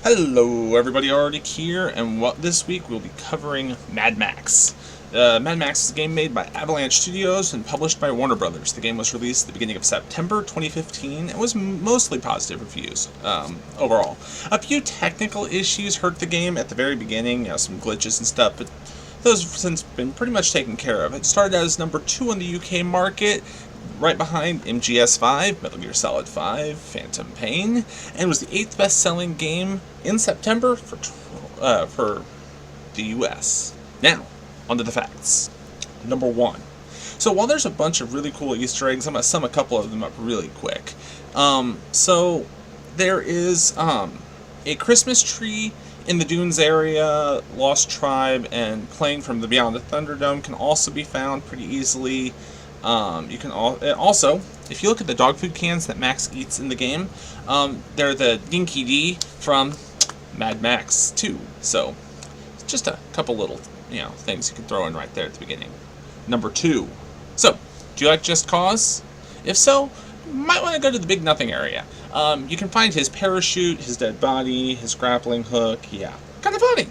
Hello everybody, Arctic here, and this week we'll be covering Mad Max. Mad Max is a game made by Avalanche Studios and published by Warner Brothers. The game was released at the beginning of September 2015 and was mostly positive reviews overall. A few technical issues hurt the game at the very beginning, some glitches and stuff, but those have since been pretty much taken care of. It started as number 2 on the UK market, right behind MGS5, Metal Gear Solid 5, Phantom Pain, and was the 8th best-selling game in September for the US. Now, onto the facts. Number 1. So while there's a bunch of really cool Easter eggs, I'm going to sum a couple of them up really quick. So there is a Christmas tree in the Dunes area. Lost Tribe and Plane from the Beyond the Thunderdome can also be found pretty easily. You can also, if you look at the dog food cans that Max eats in the game, they're the Dinky D from Mad Max 2. So, just a couple little, things you can throw in right there at the beginning. Number 2. So, do you like Just Cause? If so, you might want to go to the Big Nothing area. You can find his parachute, his dead body, his grappling hook. Yeah, kind of funny.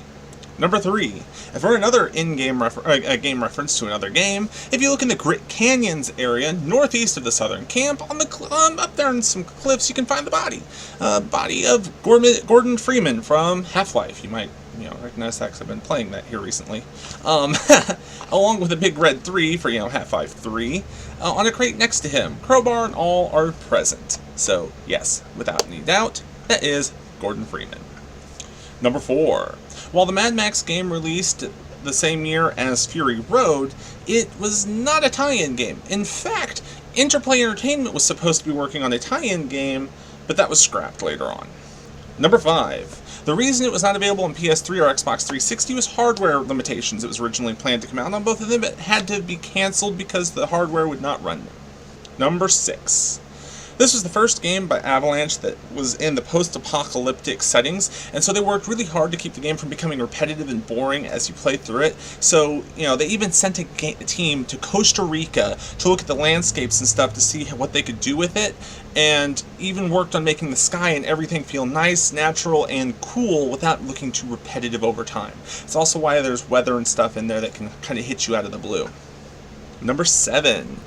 Number 3, for another in-game game reference to another game, if you look in the Grit Canyons area, northeast of the southern camp, on the up there on some cliffs, you can find the body of Gordon Freeman from Half-Life. You might recognize that because I've been playing that here recently. Along with a big red 3 for Half-Life 3, on a crate next to him. Crowbar and all are present. So yes, without any doubt, that is Gordon Freeman. Number 4. While the Mad Max game released the same year as Fury Road, it was not a tie-in game. In fact, Interplay Entertainment was supposed to be working on a tie-in game, but that was scrapped later on. Number 5. The reason it was not available on PS3 or Xbox 360 was hardware limitations. It was originally planned to come out on both of them, but had to be cancelled because the hardware would not run them. Number 6. This was the first game by Avalanche that was in the post-apocalyptic settings, and so they worked really hard to keep the game from becoming repetitive and boring as you play through it. So, they even sent a team to Costa Rica to look at the landscapes and stuff to see what they could do with it, and even worked on making the sky and everything feel nice, natural, and cool without looking too repetitive over time. It's also why there's weather and stuff in there that can kind of hit you out of the blue. Number 7.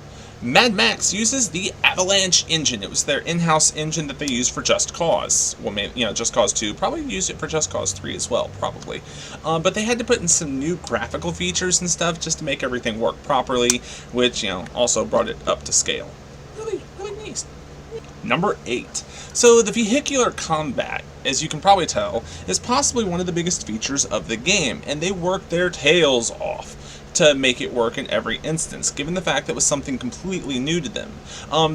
Mad Max uses the Avalanche engine. It was their in-house engine that they used for Just Cause. Well, maybe, Just Cause 2. Probably used it for Just Cause 3 as well, probably. But they had to put in some new graphical features and stuff just to make everything work properly, which, also brought it up to scale. Really, really nice. Number 8. So the vehicular combat, as you can probably tell, is possibly one of the biggest features of the game, and they worked their tails off to make it work in every instance, given the fact that it was something completely new to them.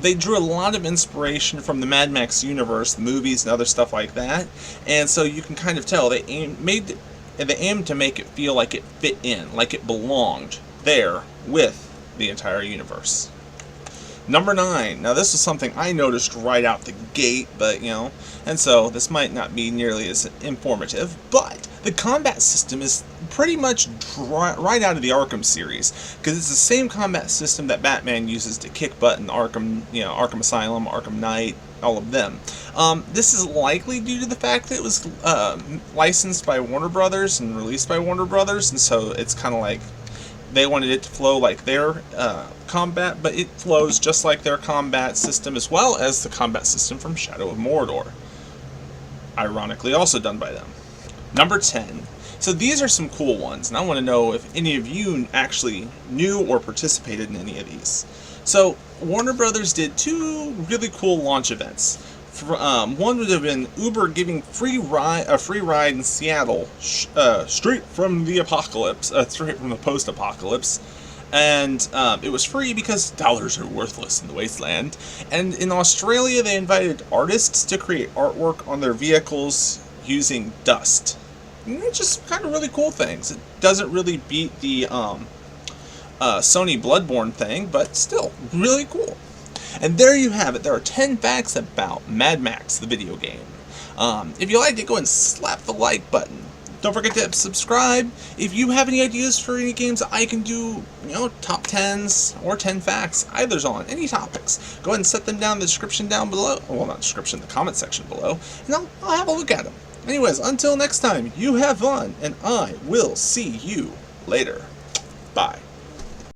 They drew a lot of inspiration from the Mad Max universe, the movies and other stuff like that, and so you can kind of tell they aimed to make it feel like it fit in, like it belonged there with the entire universe. Number 9. Now this was something I noticed right out the gate, but and so this might not be nearly as informative, but the combat system is pretty much right out of the Arkham series, because it's the same combat system that Batman uses to kick butt in Arkham, Arkham Asylum, Arkham Knight, all of them. This is likely due to the fact that it was licensed by Warner Brothers and released by Warner Brothers, and so it's kind of like they wanted it to flow like their combat, but it flows just like their combat system as well as the combat system from Shadow of Mordor. Ironically also done by them. Number 10. So these are some cool ones, and I want to know if any of you actually knew or participated in any of these. So Warner Brothers did 2 really cool launch events. One would have been Uber giving a free ride in Seattle, straight from the apocalypse, straight from the post-apocalypse. And it was free because dollars are worthless in the wasteland. And in Australia, they invited artists to create artwork on their vehicles using dust. Just kind of really cool things. It doesn't really beat the Sony Bloodborne thing, but still, really cool. And there you have it. There are 10 facts about Mad Max, the video game. If you liked it, go and slap the like button. Don't forget to subscribe. If you have any ideas for any games I can do, top 10s or 10 facts, either's on, any topics, go ahead and set them down in the description down below. Well, not description, the comment section below, and I'll have a look at them. Anyways, until next time, you have fun, and I will see you later. Bye.